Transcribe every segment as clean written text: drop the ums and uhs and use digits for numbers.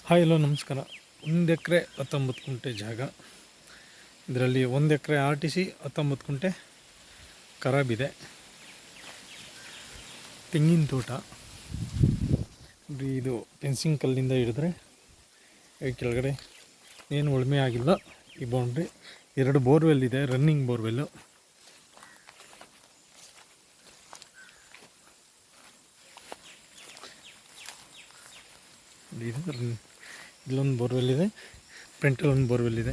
Hi hello ನಮಸ್ಕಾರ. 1 ಎಕರೆ 19 ಗುಂಟೆ ಜಾಗ. ಇದರಲ್ಲಿ 1 ಎಕರೆ ಆರ್ ಟಿ ಸಿ 19 ಗುಂಟೆ ಖರಾಬಿದೆ. ತೆಂಗಿನ ತೋಟ. ಇದು ಫೆನ್ಸಿಂಗ್ ಕಲ್ಲಿಂದ ಹಿಡಿದ್ರೆ ಕೆಳಗಡೆ ಏನು ಉಳುಮೆ ಆಗಿಲ್ಲ. ಈ ಬೌಂಡ್ರಿ 2 ಬೋರ್ವೆಲ್ ಇದೆ, ರನ್ನಿಂಗ್ ಬೋರ್ವೆಲ್ಲು. ಇಲ್ಲೊಂದು ಬೋರ್ವೆಲ್ ಇದೆ, ಫ್ರಂಟಲ್ಲಿ ಒಂದು ಬೋರ್ವೆಲ್ ಇದೆ.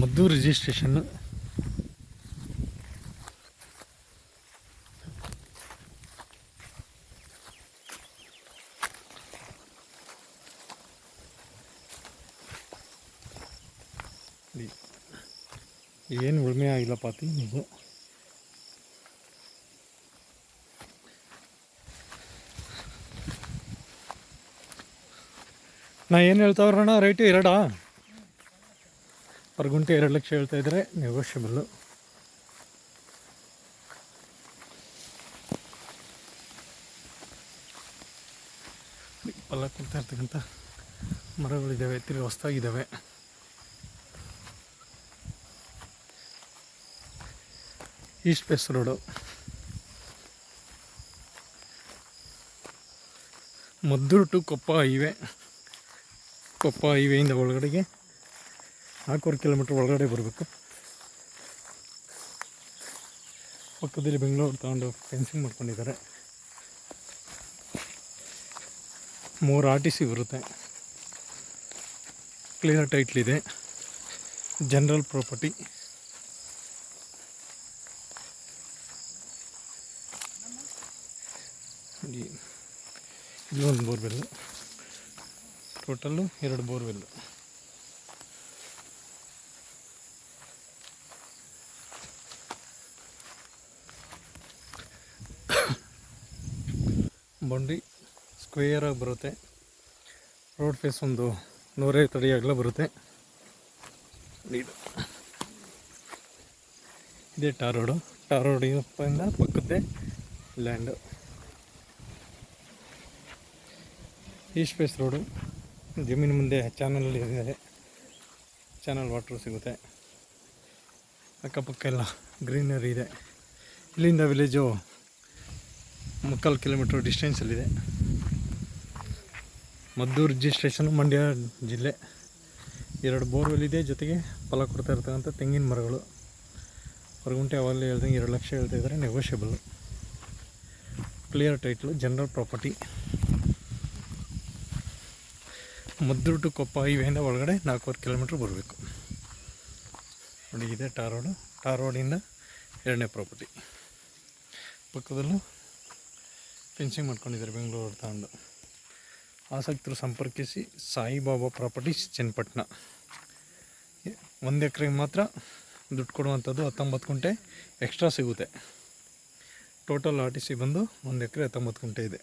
ಮದ್ದೂರು ರಿಜಿಸ್ಟ್ರೇಷನ್ನು. ಏನು ಉಳುಮೆ ಆಗಿಲ್ಲ ಪಾತಿ ನೀವು. ನಾ ಏನು ಹೇಳ್ತಾವ್ರಣ್ಣ, ರೇಟು 2 ಪರ್ ಗುಂಟೆ 2 ಲಕ್ಷ ಹೇಳ್ತಾ ಇದ್ದಾರೆ, ನೆಗೋಷಿಯಬಲ್ಲು. ಪಲ್ಲ ಕೊಡ್ತಾ ಇರ್ತಕ್ಕಂಥ ಮರಗಳಿದ್ದಾವೆ, ತಿರುಗಿ ಹೊಸ್ದಾಗಿದ್ದಾವೆ. East face road, Maddur to Koppa highway. Koppa ಹೈವೇಯಿಂದ ಒಳಗಡೆಗೆ 4 ಕಿಲೋಮೀಟ್ರ್ ಒಳಗಡೆ ಬರಬೇಕು. ಪಕ್ಕದಲ್ಲಿ ಬೆಂಗಳೂರು ತಗೊಂಡು ಫೆನ್ಸಿಂಗ್ ಮಾಡ್ಕೊಂಡಿದ್ದಾರೆ. 3 ಆರ್ ಟಿ ಸಿ ಬರುತ್ತೆ. ಕ್ಲಿಯರ್ ಟೈಟ್ಲಿದೆ. General property. ಇಲ್ಲೊಂದು ಬೋರ್ವೆಲ್ಲು, ಟೋಟಲ್ಲು 2 ಬೋರ್ವೆಲ್ಲು. ಬೌಂಡ್ರಿ ಸ್ಕ್ವೇರಾಗಿ ಬರುತ್ತೆ. ರೋಡ್ ಫೇಸ್ ಒಂದು 150 ಅಡಿ ಅಗಲ ಬರುತ್ತೆ. ಇದೇ ಟಾರ್ ರೋಡು. ಟಾರ್ ರೋಡಿಂದ ಪಕ್ಕದ್ದೇ ಲ್ಯಾಂಡು. East face road. ಜಮೀನು ಮುಂದೆ ಚಾನಲ್ ಇದೆ, ಚಾನಲ್ ವಾಟ್ರು ಸಿಗುತ್ತೆ. ಅಕ್ಕಪಕ್ಕ ಎಲ್ಲ ಗ್ರೀನರಿ ಇದೆ. ಇಲ್ಲಿಂದ ವಿಲೇಜು 3 ಕಿಲೋಮೀಟ್ರ್ ಡಿಸ್ಟೆನ್ಸಲ್ಲಿದೆ. ಮದ್ದೂರು ರಿಜಿಸ್ಟ್ರೇಷನ್, ಮಂಡ್ಯ ಜಿಲ್ಲೆ. 2 ಬೋರ್ವೆಲ್ ಇದೆ, ಜೊತೆಗೆ ಫಲ ಕೊಡ್ತಾ ಇರ್ತಕ್ಕಂಥ ತೆಂಗಿನ ಮರಗಳು. ಪರ್ ಗುಂಟೆ ಅವಾಗಲೇ ಹೇಳ್ದಂಗೆ 2 ಲಕ್ಷ ಹೇಳ್ತಾ ಇದ್ದಾರೆ, negotiable. Clear title, general property. Maddur to Koppa ಹೈವೇಯಿಂದ ಒಳಗಡೆ 4 ಕಿಲೋಮೀಟ್ರ್ ಬರಬೇಕು. ನೋಡಿ, ಇದೆ ಟಾರ್ ರೋಡು. ಟಾರ್ ರೋಡಿಂದ 2ನೇ ಪ್ರಾಪರ್ಟಿ. ಪಕ್ಕದಲ್ಲೂ ಫೆನ್ಸಿಂಗ್ ಮಾಡ್ಕೊಂಡಿದ್ದಾರೆ ಬೆಂಗಳೂರು ತಗೊಂಡು. ಆಸಕ್ತರು ಸಂಪರ್ಕಿಸಿ. ಸಾಯಿಬಾಬಾ ಪ್ರಾಪರ್ಟೀಸ್, ಚನ್ನಪಟ್ಟಣ. 1 ಎಕರೆಗೆ ಮಾತ್ರ ದುಡ್ಡು ಕೊಡುವಂಥದ್ದು. 19 ಗುಂಟೆ ಎಕ್ಸ್ಟ್ರಾ ಸಿಗುತ್ತೆ. ಟೋಟಲ್ ಆರ್ ಟಿ ಸಿ ಬಂದು 1 ಎಕರೆ 19 ಗುಂಟೆ ಇದೆ.